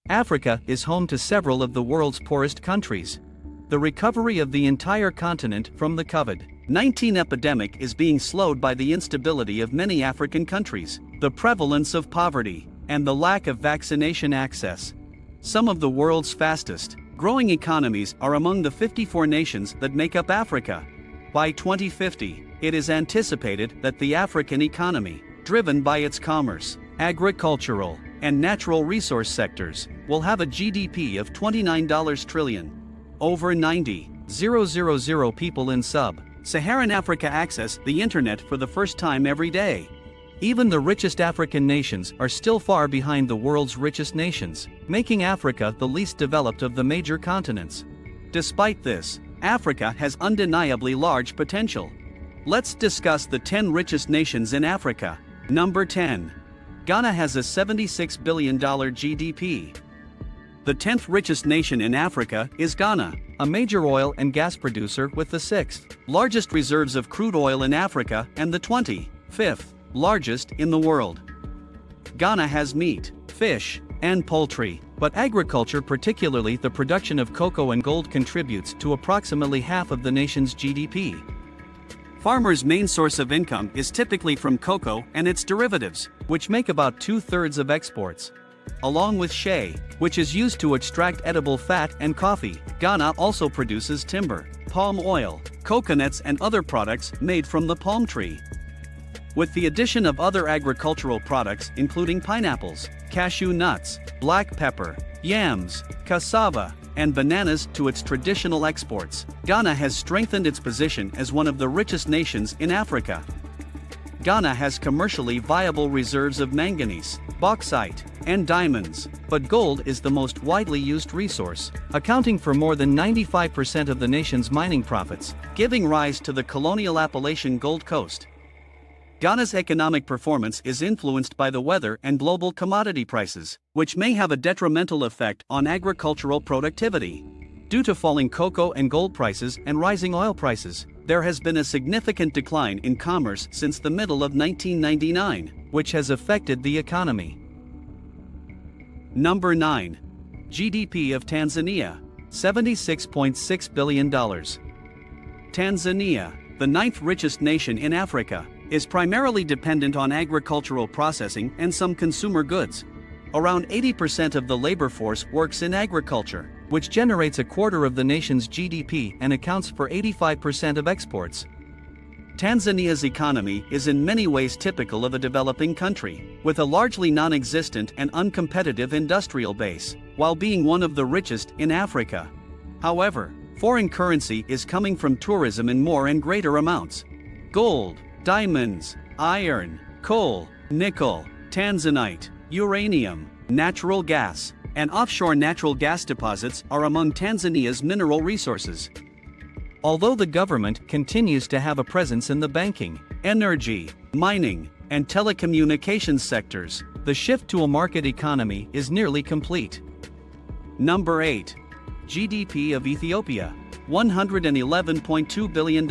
Africa is home to several of the world's poorest countries. The recovery of the entire continent from the COVID-19 epidemic is being slowed by the instability of many African countries, the prevalence of poverty, and the lack of vaccination access. Some of the world's fastest growing economies are among the 54 nations that make up Africa. By 2050, it is anticipated that the African economy, driven by its commerce, agricultural, and natural resource sectors, will have a GDP of $29 trillion. Over 90,000 people in sub-Saharan Africa access the internet for the first time every day. Even the richest African nations are still far behind the world's richest nations, making Africa the least developed of the major continents. Despite this, Africa has undeniably large potential. Let's discuss the 10 richest nations in Africa. Number 10. Ghana has a $76 billion GDP. The 10th richest nation in Africa is Ghana, a major oil and gas producer with the 6th largest reserves of crude oil in Africa and the 25th largest in the world. Ghana has meat, fish, and poultry, but agriculture, particularly the production of cocoa and gold, contributes to approximately half of the nation's GDP. Farmers' main source of income is typically from cocoa and its derivatives, which make about 2/3 of exports. Along with shea, which is used to extract edible fat, and coffee, Ghana also produces timber, palm oil, coconuts, and other products made from the palm tree. With the addition of other agricultural products including pineapples, cashew nuts, black pepper, yams, cassava, and bananas to its traditional exports, Ghana has strengthened its position as one of the richest nations in Africa. Ghana has commercially viable reserves of manganese, bauxite, and diamonds, but gold is the most widely used resource, accounting for more than 95% of the nation's mining profits, giving rise to the colonial appellation Gold Coast. Ghana's economic performance is influenced by the weather and global commodity prices, which may have a detrimental effect on agricultural productivity. Due to falling cocoa and gold prices and rising oil prices, there has been a significant decline in commerce since the middle of 1999, which has affected the economy. Number 9. GDP of Tanzania, $76.6 billion. Tanzania, the 9th richest nation in Africa, is primarily dependent on agricultural processing and some consumer goods. Around 80% of the labor force works in agriculture, which generates a quarter of the nation's GDP and accounts for 85% of exports. Tanzania's economy is in many ways typical of a developing country, with a largely non-existent and uncompetitive industrial base, while being one of the richest in Africa. However, foreign currency is coming from tourism in more and greater amounts. Gold, diamonds, iron, coal, nickel, tanzanite, uranium, natural gas, and offshore natural gas deposits are among Tanzania's mineral resources. Although the government continues to have a presence in the banking, energy, mining, and telecommunications sectors, the shift to a market economy is nearly complete. Number 8. GDP of Ethiopia, $111.2 billion.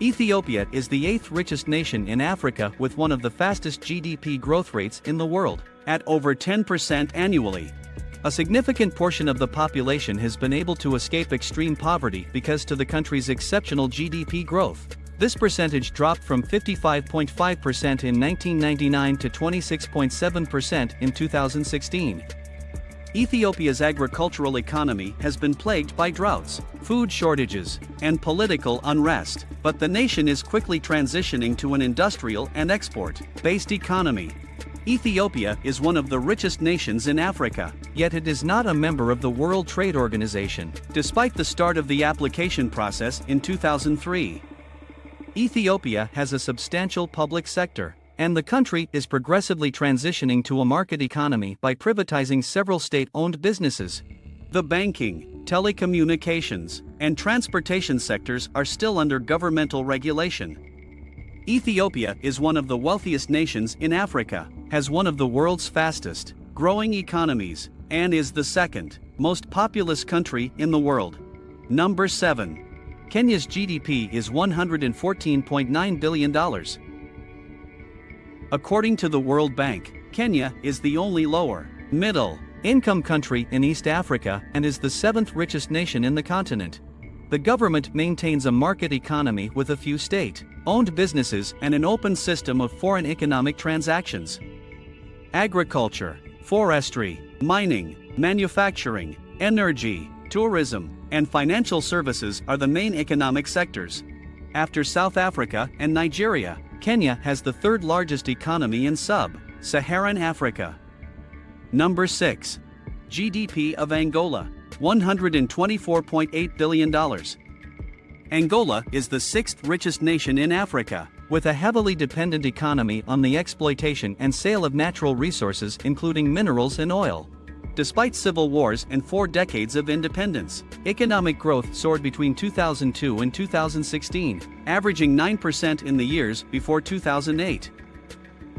Ethiopia is the 8th richest nation in Africa with one of the fastest GDP growth rates in the world, at over 10% annually. A significant portion of the population has been able to escape extreme poverty because to the country's exceptional GDP growth. This percentage dropped from 55.5% in 1999 to 26.7% in 2016. Ethiopia's agricultural economy has been plagued by droughts, food shortages, and political unrest, but the nation is quickly transitioning to an industrial and export-based economy. Ethiopia is one of the richest nations in Africa, yet it is not a member of the World Trade Organization, despite the start of the application process in 2003. Ethiopia has a substantial public sector, and the country is progressively transitioning to a market economy by privatizing several state-owned businesses. The banking, telecommunications, and transportation sectors are still under governmental regulation. Ethiopia is one of the wealthiest nations in Africa, has one of the world's fastest growing economies, and is the second most populous country in the world. Number 7. Kenya's GDP is $114.9 billion. According to the World Bank, Kenya is the only lower middle income country in East Africa and is the 7th richest nation in the continent. The government maintains a market economy with a few state-owned businesses and an open system of foreign economic transactions. Agriculture, forestry, mining, manufacturing, energy, tourism, and financial services are the main economic sectors. After South Africa and Nigeria, Kenya has the third largest economy in sub-Saharan Africa. Number 6. GDP of Angola, $124.8 billion. Angola is the 6th richest nation in Africa, with a heavily dependent economy on the exploitation and sale of natural resources including minerals and oil. Despite civil wars and 4 decades of independence, economic growth soared between 2002 and 2016, averaging 9% in the years before 2008.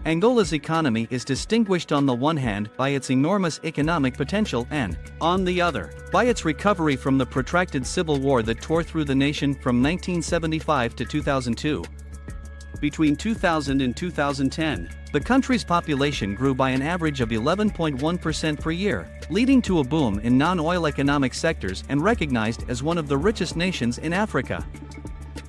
Angola's economy is distinguished on the one hand by its enormous economic potential and, on the other, by its recovery from the protracted civil war that tore through the nation from 1975 to 2002. Between 2000 and 2010, the country's population grew by an average of 11.1% per year, leading to a boom in non-oil economic sectors and recognized as one of the richest nations in Africa.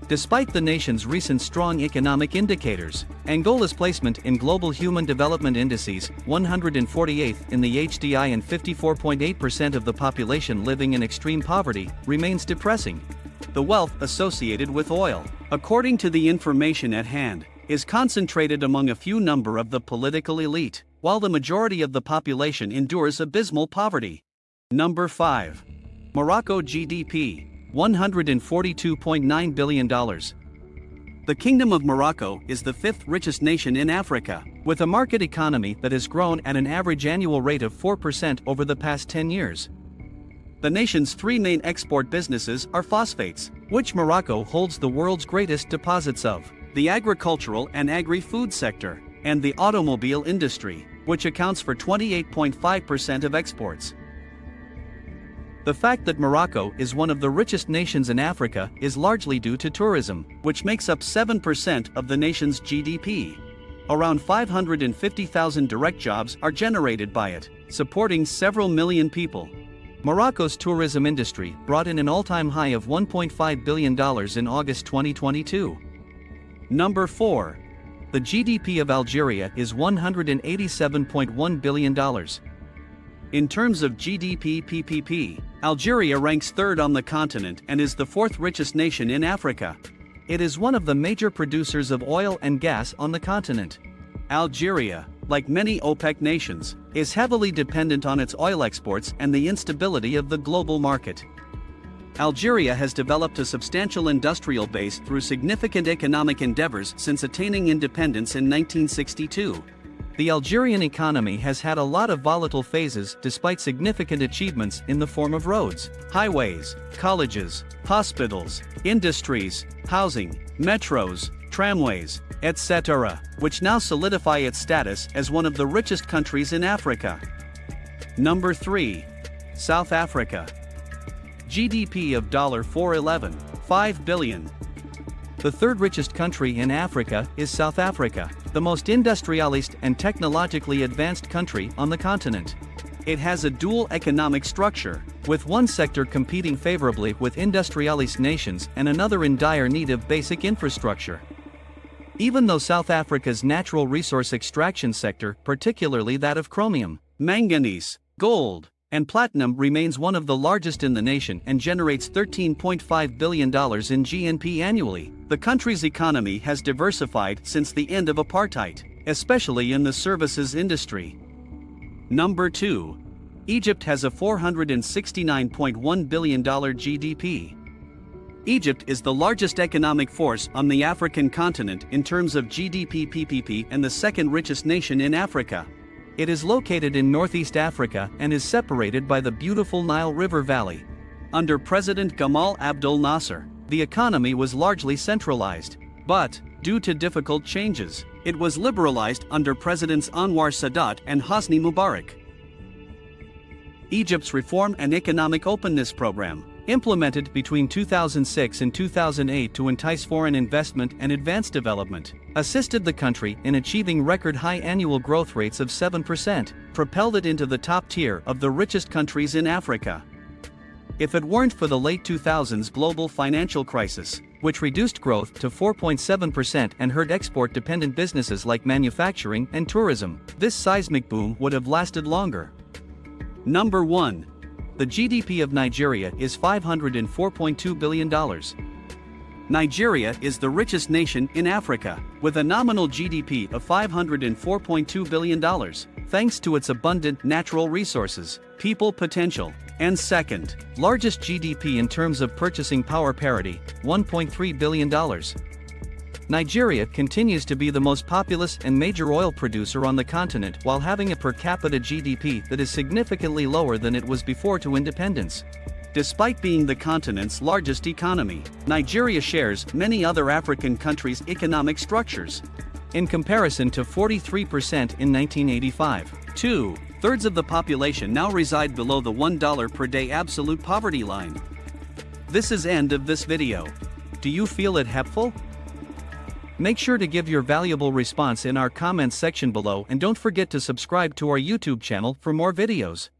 Despite the nation's recent strong economic indicators, Angola's placement in global human development indices, 148th in the HDI and 54.8% of the population living in extreme poverty, remains depressing. The wealth associated with oil, according to the information at hand, is concentrated among a few number of the political elite, while the majority of the population endures abysmal poverty. Number 5. Morocco GDP, $142.9 billion. The Kingdom of Morocco is the 5th richest nation in Africa, with a market economy that has grown at an average annual rate of 4% over the past 10 years. The nation's 3 main export businesses are phosphates, which Morocco holds the world's greatest deposits of, the agricultural and agri-food sector, and the automobile industry, which accounts for 28.5% of exports. The fact that Morocco is one of the richest nations in Africa is largely due to tourism, which makes up 7% of the nation's GDP. Around 550,000 direct jobs are generated by it, supporting several million people. Morocco's tourism industry brought in an all-time high of $1.5 billion in August 2022. Number 4. The GDP of Algeria is $187.1 billion. In terms of GDP PPP, Algeria ranks 3rd on the continent and is the 4th richest nation in Africa. It is one of the major producers of oil and gas on the continent. Algeria, like many OPEC nations, is heavily dependent on its oil exports and the instability of the global market. Algeria has developed a substantial industrial base through significant economic endeavors since attaining independence in 1962. The Algerian economy has had a lot of volatile phases despite significant achievements in the form of roads, highways, colleges, hospitals, industries, housing, metros, tramways, etc., which now solidify its status as one of the richest countries in Africa. Number 3. South Africa. GDP of $411.5 billion. The 3rd richest country in Africa is South Africa, the most industrialist and technologically advanced country on the continent. It has a dual economic structure, with one sector competing favorably with industrialist nations and another in dire need of basic infrastructure. Even though South Africa's natural resource extraction sector, particularly that of chromium, manganese, gold, and platinum, remains one of the largest in the nation and generates $13.5 billion in GNP annually, the country's economy has diversified since the end of apartheid, especially in the services industry. Number 2. Egypt has a $469.1 billion GDP. Egypt is the largest economic force on the African continent in terms of GDP PPP and the 2nd richest nation in Africa. It is located in Northeast Africa and is separated by the beautiful Nile River Valley. Under President Gamal Abdel Nasser, the economy was largely centralized, but, due to difficult changes, it was liberalized under Presidents Anwar Sadat and Hosni Mubarak. Egypt's Reform and Economic Openness Program, Implemented between 2006 and 2008 to entice foreign investment and advance development, assisted the country in achieving record high annual growth rates of 7%, propelled it into the top tier of the richest countries in Africa. If it weren't for the late 2000s global financial crisis, which reduced growth to 4.7% and hurt export-dependent businesses like manufacturing and tourism, this seismic boom would have lasted longer. Number 1. The GDP of Nigeria is $504.2 billion. Nigeria is the richest nation in Africa, with a nominal GDP of $504.2 billion, thanks to its abundant natural resources, people potential, and second largest GDP in terms of purchasing power parity, $1.3 billion. Nigeria continues to be the most populous and major oil producer on the continent while having a per capita GDP that is significantly lower than it was before to independence. Despite being the continent's largest economy, Nigeria shares many other African countries' economic structures. In comparison to 43% in 1985, 2/3 of the population now reside below the $1 per day absolute poverty line. This is end of this video. Do you feel it helpful? Make sure to give your valuable response in our comments section below and don't forget to subscribe to our YouTube channel for more videos.